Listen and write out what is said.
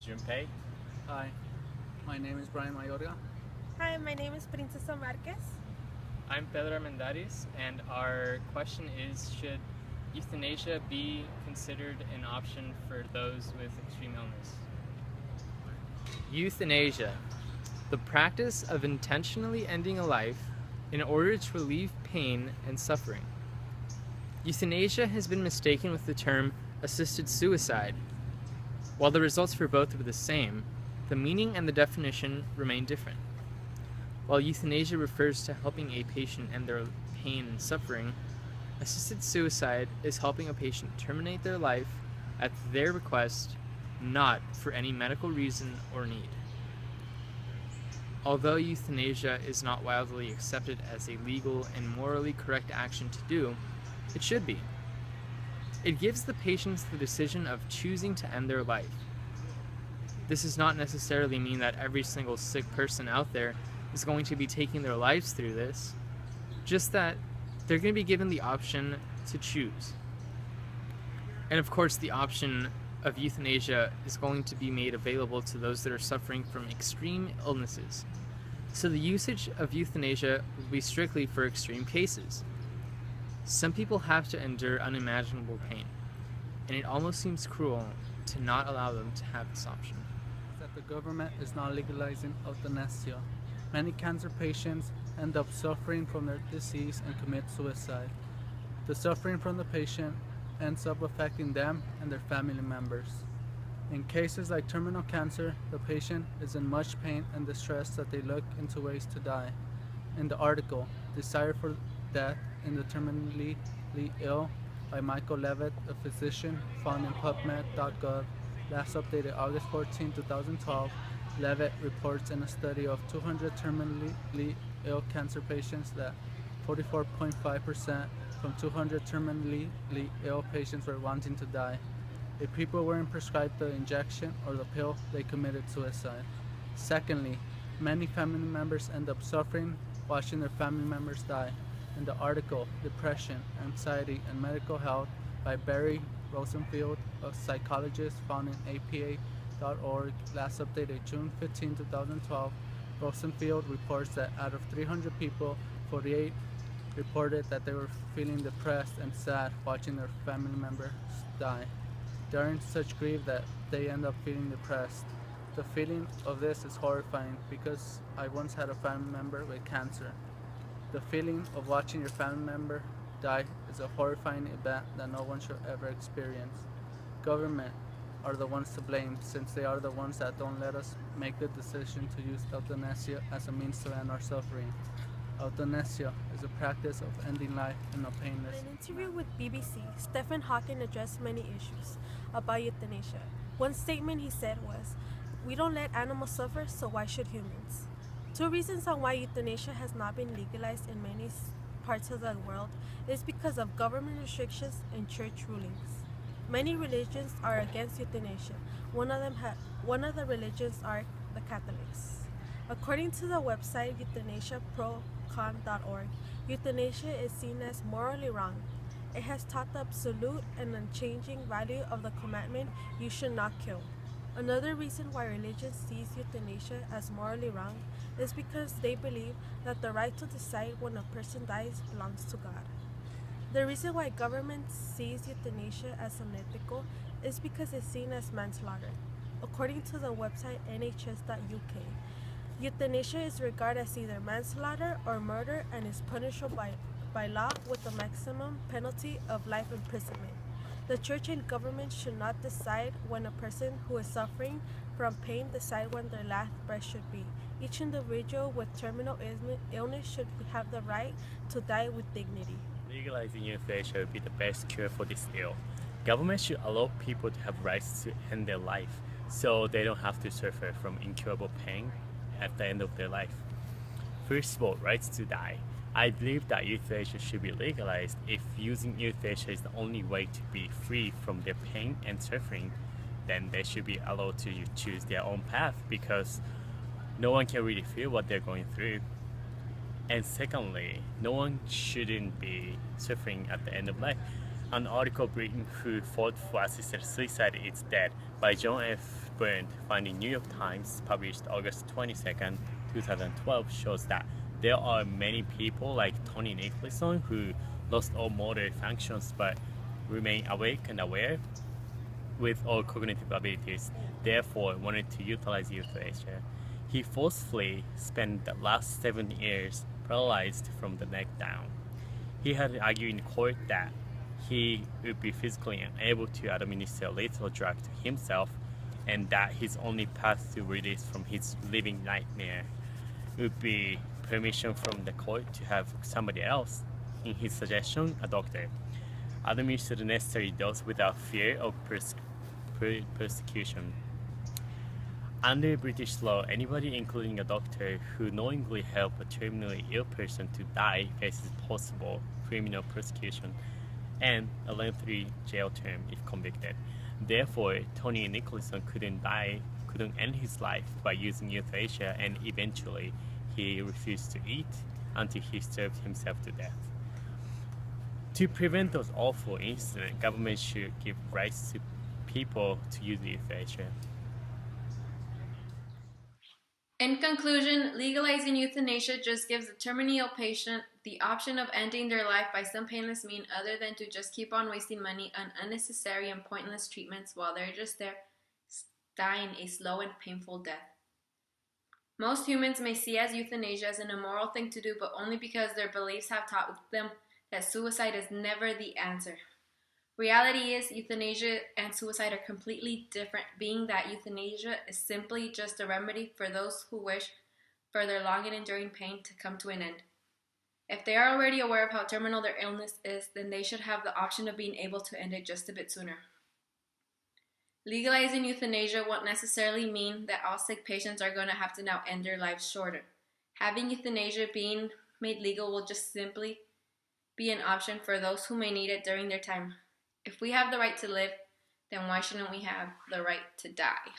Junpei. Hi, my name is Brian Mayorga. Hi, my name is Princesa Marquez. I'm Pedro Armendariz, and our question is, should euthanasia be considered an option for those with extreme illness? Euthanasia, the practice of intentionally ending a life in order to relieve pain and suffering. Euthanasia has been mistaken with the term assisted suicide. While the results for both are the same, the meaning and the definition remain different. While euthanasia refers to helping a patient end their pain and suffering, assisted suicide is helping a patient terminate their life at their request, not for any medical reason or need. Although euthanasia is not widely accepted as a legal and morally correct action to do, it should be. It gives the patients the decision of choosing to end their life. This does not necessarily mean that every single sick person out there is going to be taking their lives through this, just that they're going to be given the option to choose. And of course, the option of euthanasia is going to be made available to those that are suffering from extreme illnesses. So the usage of euthanasia will be strictly for extreme cases. Some people have to endure unimaginable pain, and it almost seems cruel to not allow them to have this option. That the government is not legalizing euthanasia. Many cancer patients end up suffering from their disease and commit suicide. The suffering from the patient ends up affecting them and their family members. In cases like terminal cancer, the patient is in much pain and distress that they look into ways to die. In the article, Desire for Death in the Terminally Ill by Michael Levitt, a physician, found in PubMed.gov, last updated August 14, 2012, Levitt reports in a study of 200 terminally ill cancer patients that 44.5% from 200 terminally ill patients were wanting to die. If people weren't prescribed the injection or the pill, they committed suicide. Secondly, many family members end up suffering watching their family members die. In the article, Depression, Anxiety, and Medical Health by Barry Rosenfield, a psychologist found in APA.org, last updated June 15, 2012, Rosenfield reports that out of 300 people, 48 reported that they were feeling depressed and sad watching their family members die. They are in such grief that they end up feeling depressed. The feeling of this is horrifying because I once had a family member with cancer. The feeling of watching your family member die is a horrifying event that no one should ever experience. Government are the ones to blame since they are the ones that don't let us make the decision to use euthanasia as a means to end our suffering. Euthanasia is a practice of ending life in a painless In an interview with BBC, Stephen Hawking addressed many issues about euthanasia. One statement he said was, "We don't let animals suffer, so why should humans?" Two reasons on why euthanasia has not been legalized in many parts of the world is because of government restrictions and church rulings. Many religions are against euthanasia. One of the religions are the Catholics. According to the website euthanasiaprocon.org, euthanasia is seen as morally wrong. It has taught the absolute and unchanging value of the commandment, "You should not kill." Another reason why religion sees euthanasia as morally wrong is because they believe that the right to decide when a person dies belongs to God. The reason why government sees euthanasia as unethical is because it's seen as manslaughter. According to the website nhs.uk, euthanasia is regarded as either manslaughter or murder and is punishable by law with a maximum penalty of life imprisonment. The church and government should not decide when a person who is suffering from pain decide when their last breath should be. Each individual with terminal illness should have the right to die with dignity. Legalizing euthanasia would be the best cure for this ill. Government should allow people to have rights to end their life so they don't have to suffer from incurable pain at the end of their life. First of all, rights to die. I believe that euthanasia should be legalized. If using euthanasia is the only way to be free from their pain and suffering, then they should be allowed to choose their own path because no one can really feel what they're going through. And secondly, no one shouldn't be suffering at the end of life. An article written "Who Fought for Assisted Suicide Is Dead" by John F. current finding New York Times published August 22nd, 2012 shows that there are many people like Tony Nicholson who lost all motor functions but remain awake and aware with all cognitive abilities, therefore wanted to utilize euthanasia. He forcefully spent the last 7 years paralyzed from the neck down. He had argued in court that he would be physically unable to administer a lethal drug to himself and that his only path to release from his living nightmare would be permission from the court to have somebody else, in his suggestion, a doctor, administer the necessary dose without fear of persecution. Under British law, anybody, including a doctor, who knowingly helped a terminally ill person to die faces possible criminal persecution and a lengthy jail term if convicted. Therefore, Tony Nicholson couldn't end his life by using euthanasia, and eventually he refused to eat until he starved himself to death. To prevent those awful incidents, government should give rights to people to use euthanasia. In conclusion, legalizing euthanasia just gives the terminal patient the option of ending their life by some painless means other than to just keep on wasting money on unnecessary and pointless treatments while they're just there dying a slow and painful death. Most humans may see as euthanasia as an immoral thing to do, but only because their beliefs have taught them that suicide is never the answer. Reality is, euthanasia and suicide are completely different, being that euthanasia is simply just a remedy for those who wish for their long and enduring pain to come to an end. If they are already aware of how terminal their illness is, then they should have the option of being able to end it just a bit sooner. Legalizing euthanasia won't necessarily mean that all sick patients are going to have to now end their lives shorter. Having euthanasia being made legal will just simply be an option for those who may need it during their time. If we have the right to live, then why shouldn't we have the right to die?